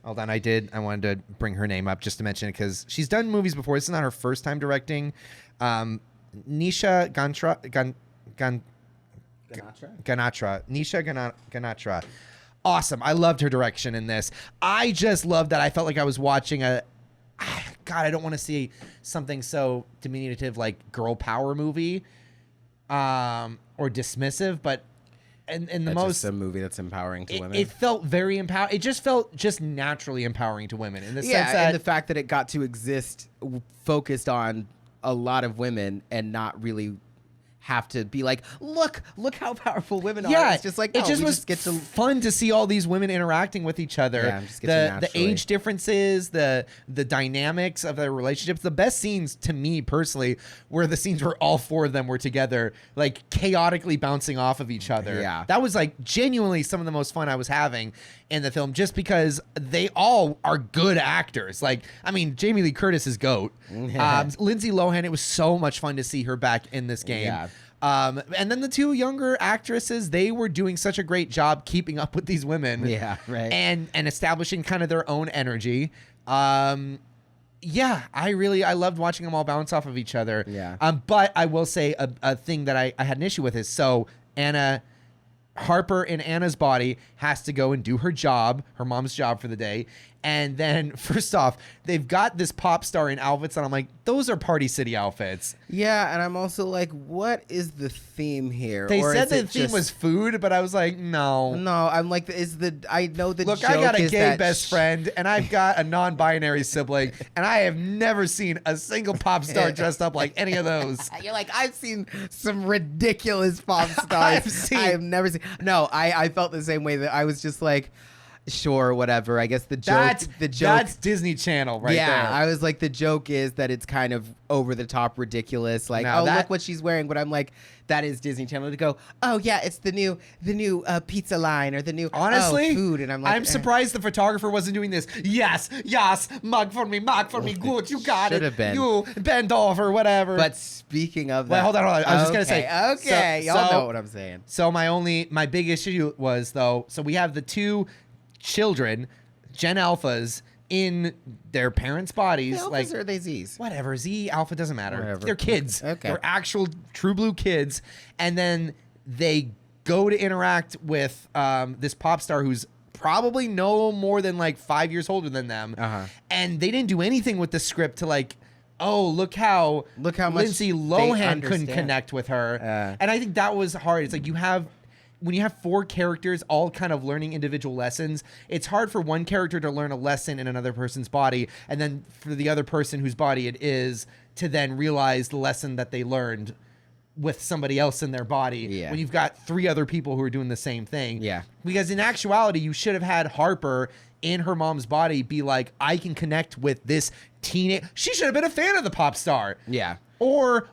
Hold on, I wanted to bring her name up just to mention it because she's done movies before. This is not her first time directing. Nisha Ganatra. Awesome. I loved her direction in this. I just loved that. I felt like I was watching God, I don't want to see something so diminutive like girl power movie or dismissive, but and the that's most just a movie that's empowering to women. It felt very empowering. It just felt just naturally empowering to women in the sense that and the fact that it got to exist focused on a lot of women and not really have to be like, look how powerful women are. It's just like, it just was fun to see all these women interacting with each other. Yeah, just the age differences, the dynamics of their relationships. The best scenes to me personally were the scenes where all four of them were together, like chaotically bouncing off of each other. Yeah. That was like genuinely some of the most fun I was having in the film, just because they all are good actors. Like, I mean, Jamie Lee Curtis is GOAT. Lindsay Lohan, it was so much fun to see her back in this game. Yeah. And then the two younger actresses, they were doing such a great job keeping up with these women. Yeah, right. And establishing kind of their own energy. I loved watching them all bounce off of each other. Yeah. But I will say a thing that I had an issue with is, so Harper in Anna's body has to go and do her job, her mom's job for the day. And then, first off, they've got this pop star in outfits, and I'm like, those are Party City outfits. Yeah, and I'm also like, what is the theme here? They said the theme was food, but I was like, no. No, I'm like, I know the Look, joke I got a is gay that best friend, and I've got a non-binary sibling, and I have never seen a single pop star dressed up like any of those. You're like, I've seen some ridiculous pop stars. I've never seen. No, I felt the same way, that I was just like, sure, whatever. I guess the joke. That's Disney Channel right there. Yeah, I was like, the joke is that it's kind of over the top ridiculous. Like, look what she's wearing. But I'm like, that is Disney Channel to go, oh yeah, it's the new pizza line or the new food. And I'm like, I'm surprised the photographer wasn't doing this. Yes, mug for me, good, you got it. Should have been. You bend over, whatever. But speaking of that, wait, hold on. I was just gonna say. Okay, y'all know what I'm saying. So my big issue was though. So we have the two children, Gen Alphas, in their parents' bodies. The alphas like, or are they Zs? Whatever. Z, Alpha, doesn't matter. Whatever. They're kids. Okay. They're actual true blue kids. And then they go to interact with this pop star who's probably no more than like 5 years older than them. And they didn't do anything with the script to like, oh, look how much Lindsay Lohan couldn't connect with her. And I think that was hard. It's like when you have four characters all kind of learning individual lessons, it's hard for one character to learn a lesson in another person's body, and then for the other person whose body it is to then realize the lesson that they learned with somebody else in their body when you've got three other people who are doing the same thing. Yeah. Because in actuality, you should have had Harper in her mom's body be like, I can connect with this teenage... She should have been a fan of the pop star. Yeah. Or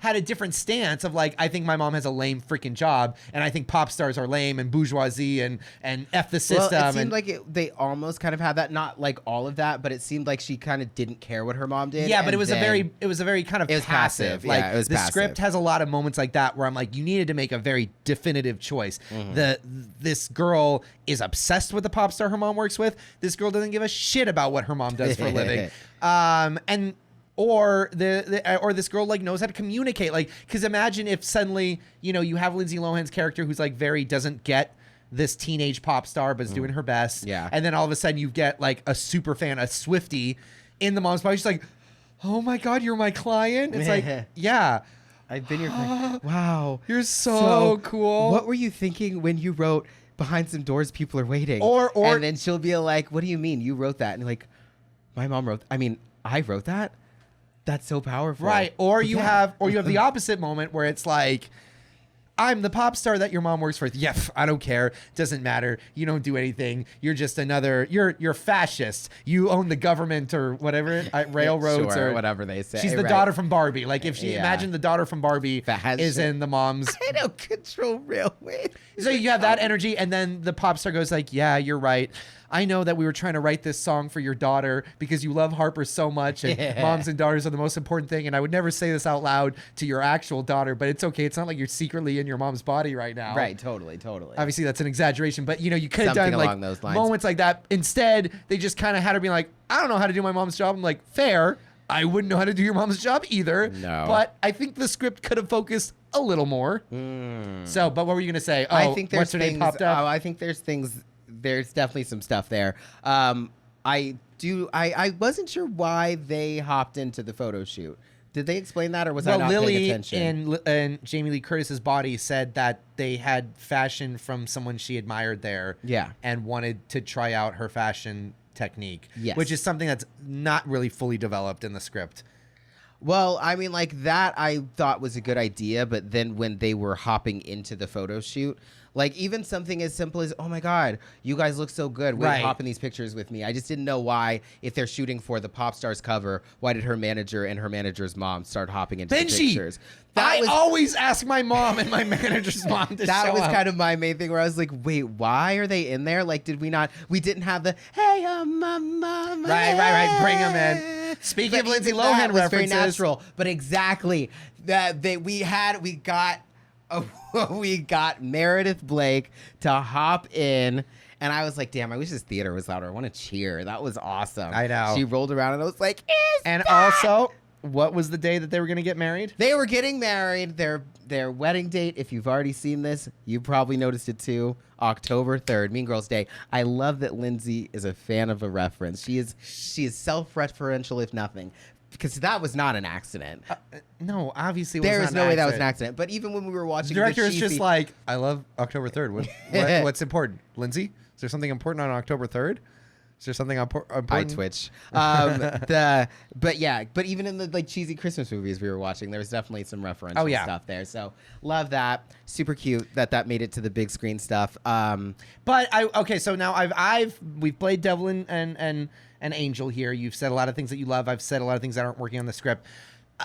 had a different stance of like, I think my mom has a lame freaking job, and I think pop stars are lame and bourgeoisie and F the system. Well, it seemed like they almost kind of had that, not like all of that, but it seemed like she kind of didn't care what her mom did. Yeah, but it was a very kind of passive. Like, it was the passive. script has a lot of moments like that where I'm like, you needed to make a very definitive choice. This girl is obsessed with the pop star her mom works with. This girl doesn't give a shit about what her mom does for a living. Or this girl like knows how to communicate, like, because imagine if suddenly you have Lindsay Lohan's character who's like doesn't get this teenage pop star but is doing her best, and then all of a sudden you get like a super fan, a Swiftie in the mom's body. She's like, oh my god, you're my client. It's like, yeah, I've been your client. Wow, you're so cool. What were you thinking when you wrote behind some doors people are waiting? Or and then she'll be like, what do you mean you wrote that? And like, my mom wrote, I wrote that. That's so powerful. Right. Or you have the opposite moment where it's like, I'm the pop star that your mom works for. Yeah, I don't care. Doesn't matter. You don't do anything. You're just you're fascist. You own the government or whatever, railroads or whatever they say. She's the daughter from Barbie. Like if she imagine the daughter from Barbie is in the mom's. I don't control railways. So you have that energy, and then the pop star goes like, yeah, you're right. I know that we were trying to write this song for your daughter because you love Harper so much, and moms and daughters are the most important thing. And I would never say this out loud to your actual daughter, but it's okay. It's not like you're secretly in your mom's body right now. Right. Totally. Obviously, that's an exaggeration, but you could have done along like those lines. moments like that. Instead, they just kind of had her being like, I don't know how to do my mom's job. I'm like, fair. I wouldn't know how to do your mom's job either. No. But I think the script could have focused a little more. So, but what were you going to say? Oh, I think there's what's her name things. popped up? I think there's things. There's definitely some stuff there. I wasn't sure why they hopped into the photo shoot. Did they explain that, or was I not paying Lily attention? and Jamie Lee Curtis's body said that they had fashion from someone she admired there. Yeah. And wanted to try out her fashion technique. Yes. Which is something that's not really fully developed in the script. Well, I mean, like that I thought was a good idea, but then when they were hopping into the photo shoot, like even something as simple as, oh my God, you guys look so good. Wait, hop in these pictures with me. I just didn't know why, if they're shooting for the Pop Stars cover, why did her manager and her manager's mom start hopping into the pictures? I always ask my mom and my manager's mom to show That was up. kind of my main thing where I was like, wait, why are they in there? Like, we didn't have the, hey, mama. Right. Bring them in. Speaking of Lindsay Lohan was references. very natural, but exactly that we got Meredith Blake to hop in, and I was like, damn, I wish this theater was louder. I want to cheer. That was awesome. I know. She rolled around and I was like, also, what was the day that they were going to get married? they were getting married. Their wedding date, if you've already seen this, you probably noticed it too, October 3rd, Mean Girls Day. I love that Lindsay is a fan of a reference. She is self-referential, if nothing. Because that was not an accident. No, obviously it was There not is no way that was an accident. But even when we were watching The director is cheesy- just like, I love October 3rd. What's important? Lindsay? Is there something important on October 3rd? Is there something important? I twitch. But even in the like cheesy Christmas movies we were watching, there was definitely some referential stuff there. So love that. Super cute that made it to the big screen stuff. So now we've played Devil and Angel here. You've said a lot of things that you love. I've said a lot of things that aren't working on the script.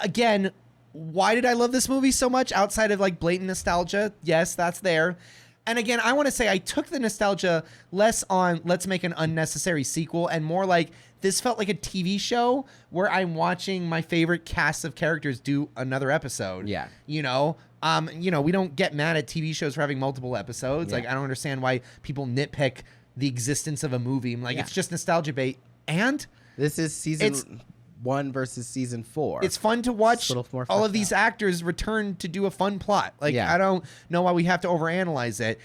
Again, why did I love this movie so much outside of like blatant nostalgia? Yes, that's there. And again, I want to say I took the nostalgia less on let's make an unnecessary sequel and more like this felt like a TV show where I'm watching my favorite cast of characters do another episode. Yeah. We don't get mad at TV shows for having multiple episodes. Yeah. Like, I don't understand why people nitpick the existence of a movie. I'm like, it's just nostalgia bait. And this is season 1 versus season 4. It's fun to watch all of these actors return to do a fun plot. Like, I don't know why we have to overanalyze it.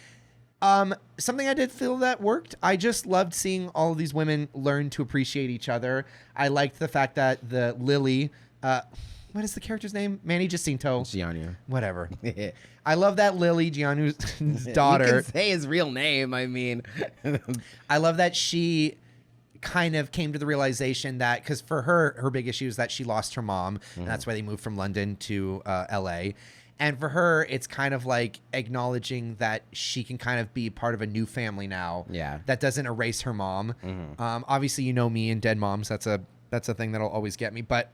Something I did feel that worked. I just loved seeing all of these women learn to appreciate each other. I liked the fact that the Lily, what is the character's name? Manny Jacinto. Giannu. Whatever. I love that Lily, Giannu's daughter. You can say his real name, I mean. I love that she kind of came to the realization that, because for her big issue is that she lost her mom, and that's why they moved from London to LA. And for her, it's kind of like acknowledging that she can kind of be part of a new family now. Yeah. That doesn't erase her mom. Obviously, you know me and dead moms. That's a thing that'll always get me. But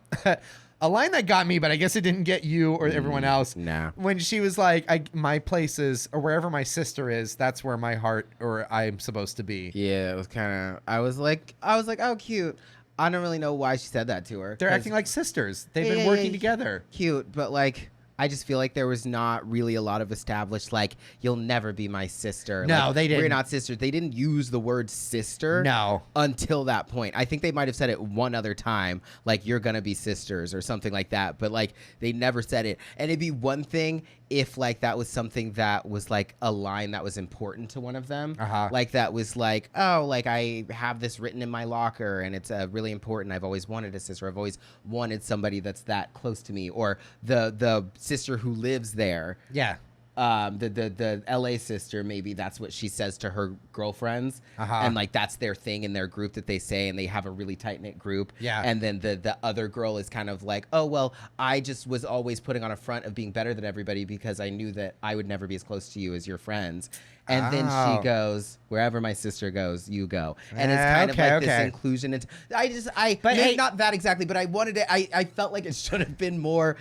a line that got me, but I guess it didn't get you or everyone else. Nah. When she was like, my place is, or wherever my sister is, that's where my heart or I'm supposed to be. Yeah, it was kind of, I was like, oh, cute. I don't really know why she said that to her. They're acting like sisters. They've been working together. Cute, but like, I just feel like there was not really a lot of established, like, you'll never be my sister. No, like, they didn't. We're not sisters. They didn't use the word sister. No. Until that point. I think they might have said it one other time, like, you're going to be sisters or something like that. But, like, they never said it. And it'd be one thing if, like, that was something that was, like, a line that was important to one of them. Like, that was like, oh, like, I have this written in my locker and it's really important. I've always wanted a sister. I've always wanted somebody that's that close to me. Or the sister who lives there. Yeah. The LA sister, maybe that's what she says to her girlfriends. And like that's their thing in their group that they say, and they have a really tight knit group. Yeah. And then the other girl is kind of like, oh, well, I just was always putting on a front of being better than everybody because I knew that I would never be as close to you as your friends. And then she goes, wherever my sister goes, you go. And it's kind of like this inclusion. Not that exactly, but I wanted it. I felt like it should have been more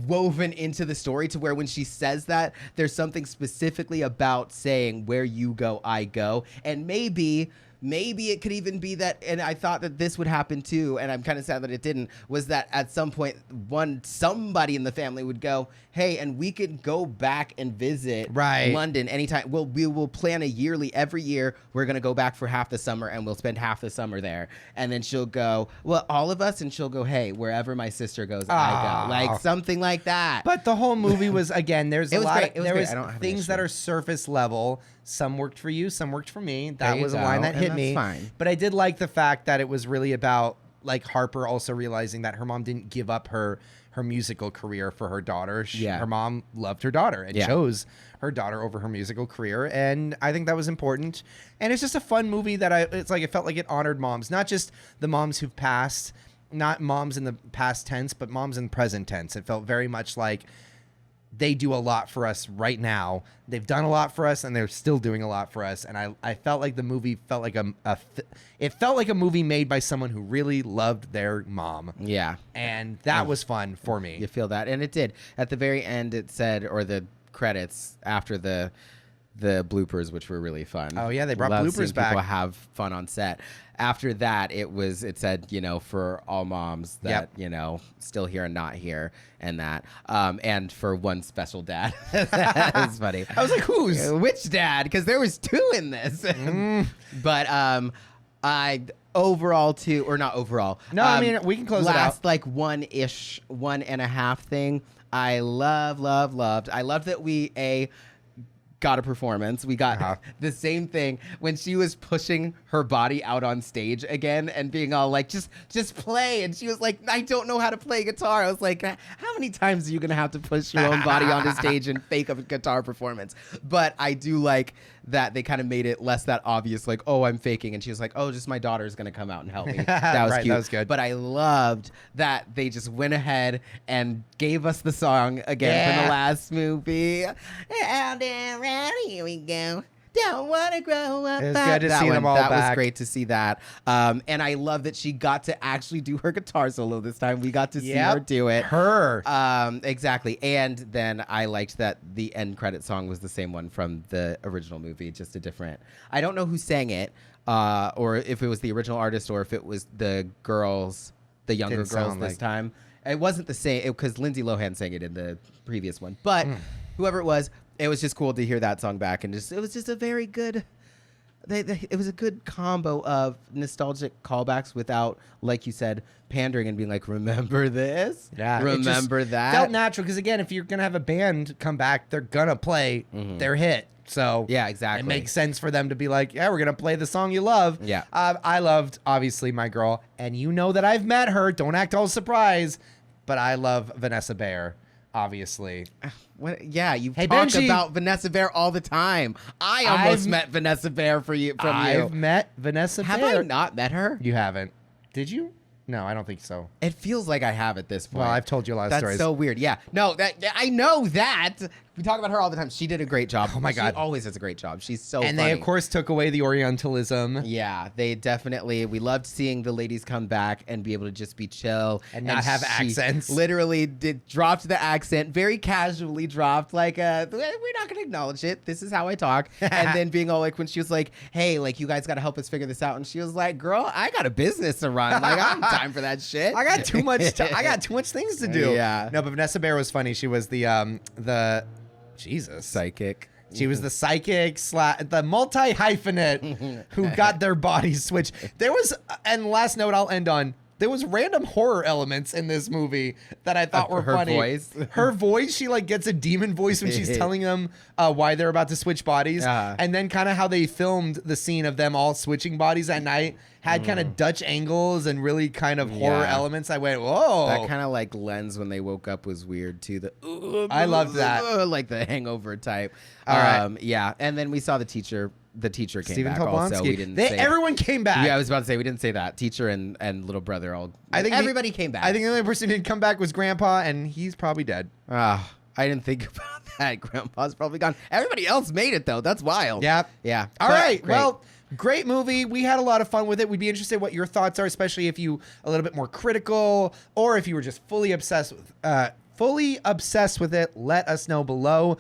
woven into the story to where when she says that, there's something specifically about saying where you go, I go. And maybe maybe it could even be that, and I thought that this would happen too, and I'm kind of sad that it didn't, was that at some point somebody in the family would go, hey, and we could go back and visit London anytime. We will plan a yearly, every year we're going to go back for half the summer and we'll spend half the summer there. And then she'll go, well, all of us, and she'll go, hey, wherever my sister goes, I go. Like something like that. But the whole movie was, again, there's a lot of, there was things that are surface level. Some worked for you, some worked for me. That was a line that hit me. Fine. But I did like the fact that it was really about like Harper also realizing that her mom didn't give up her musical career for her daughter. Her mom loved her daughter and chose her daughter over her musical career. And I think that was important. And it's just a fun movie that it felt like it honored moms, not just the moms who've passed, not moms in the past tense, but moms in the present tense. It felt very much like they do a lot for us right now. They've done a lot for us, and they're still doing a lot for us. And I felt like the movie felt like it felt like a movie made by someone who really loved their mom. Yeah, and that was fun for me. You feel that, and it did. At the very end, it said, or the credits after the bloopers, which were really fun. Oh yeah, they brought Love bloopers back. People have fun on set. After that, it said, for all moms that, still here and not here, and that, and for one special dad. That was funny. I was like, who's? Which dad? Because there was two in this. But I overall too, or not overall. No, I mean, we can close it out. Last like 1.5 thing. I loved. I loved that we got a performance. We got the same thing when she was pushing her body out on stage again and being all like, just play. And she was like, I don't know how to play guitar. I was like, how many times are you going to have to push your own body onto stage and fake a guitar performance? But I do like that they kind of made it less that obvious, like, oh, I'm faking. And she was like, oh, just my daughter's going to come out and help me. That was cute. That was good. But I loved that they just went ahead and gave us the song again from the last movie. And here we go. Don't want to grow up. It was good to see them all back. That was great to see that. And I love that she got to actually do her guitar solo this time. We got to see her do it. Exactly. And then I liked that the end credit song was the same one from the original movie, just a different. I don't know who sang it, or if it was the original artist or if it was the girls, the younger girls this time. It wasn't the same because Lindsay Lohan sang it in the previous one. But whoever it was just cool to hear that song back, and it was just a very good. It was a good combo of nostalgic callbacks without, like you said, pandering and being like, "Remember this? Yeah, remember that." Felt natural because again, if you're gonna have a band come back, they're gonna play their hit. So yeah, exactly. It makes sense for them to be like, "Yeah, we're gonna play the song you love." Yeah, I loved obviously my girl, and you know that I've met her. Don't act all surprised, but I love Vanessa Bayer. Obviously. Yeah, you talk about Vanessa Bayer all the time. I've met Vanessa Bayer from you. I've met Vanessa Bayer. Have I not met her? You haven't. Did you? No, I don't think so. It feels like I have at this point. Well, I've told you a lot of stories. That's so weird. Yeah. No, I know that. We talk about her all the time. She did a great job. Oh my God. She always does a great job. She's so funny. And they, of course, took away the Orientalism. Yeah, they definitely. We loved seeing the ladies come back and be able to just be chill. And not have accents. Literally dropped the accent, very casually dropped, like, we're not going to acknowledge it. This is how I talk. And then being all like, when she was like, hey, like, you guys got to help us figure this out. And she was like, girl, I got a business to run. Like, I don't have time for that shit. I got too much I got too much things to do. Yeah. No, but Vanessa Bayer was funny. She was the Jesus. Psychic. She was the psychic the multi-hyphenate who got their bodies switched. There was, and last note I'll end on, there was random horror elements in this movie that I thought were funny. Her voice, she like gets a demon voice when she's telling them why they're about to switch bodies. And then kind of how they filmed the scene of them all switching bodies at night had kind of Dutch angles and really kind of horror elements. I went, whoa. That kind of like lens when they woke up was weird too. I loved that. Like the Hangover type. All right. Yeah. And then we saw the teacher. The teacher came Stephen back Tobolsky. also. We didn't everyone came back. Yeah, I was about to say we didn't say that. Teacher and little brother all. I think everybody came back. I think the only person who didn't come back was Grandpa, and he's probably dead. I didn't think about that. Grandpa's probably gone. Everybody else made it though. That's wild. Yeah. Yeah. All right. Great. Well, great movie. We had a lot of fun with it. We'd be interested in what your thoughts are, especially if you a little bit more critical, or if you were just fully obsessed with it. Let us know below.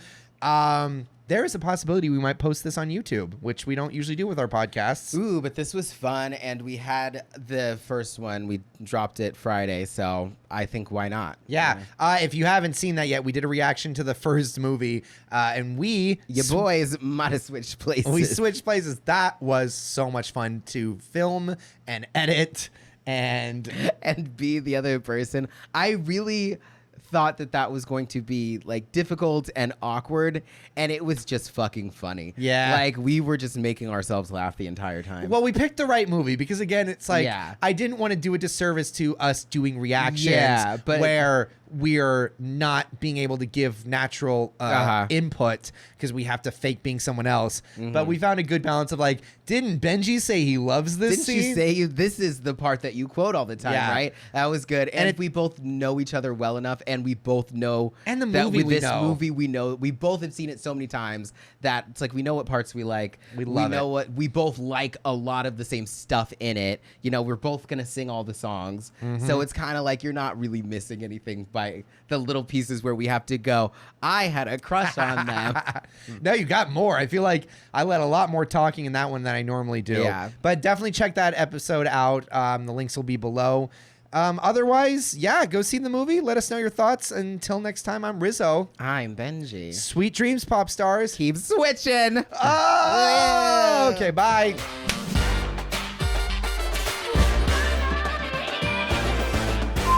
there is a possibility we might post this on YouTube, which we don't usually do with our podcasts. Ooh, but this was fun, and we had the first one. We dropped it Friday, so I think why not? Yeah. If you haven't seen that yet, we did a reaction to the first movie, and Your boys might have switched places. we switched places. That was so much fun to film and edit and be the other person. I really thought that was going to be like difficult and awkward, and it was just fucking funny. Yeah. Like we were just making ourselves laugh the entire time. Well, we picked the right movie because, again, it's like Yeah. I didn't want to do a disservice to us doing reactions but where we're not being able to give natural input because we have to fake being someone else. But we found a good balance of like, didn't Benji say he loves this Didn't scene? you say this is the part that you quote all the time, Yeah. right? That was good. And we both know each other well enough, and we both know And the that movie with we this know. movie we know. We both have seen it so many times that it's like we know what parts we like. We love know it. what we both like a lot of the same stuff in it. You know, we're both gonna sing all the songs. So it's kind of like you're not really missing anything by the little pieces where we have to go, I had a crush on them. No, you got more. I feel like I let a lot more talking in that one than I normally do. Yeah. But definitely check that episode out. The links will be below. Otherwise, yeah, go see the movie. Let us know your thoughts. Until next time, I'm Rizzo. I'm Benji. Sweet dreams, pop stars. Keep switching. Oh, okay, bye.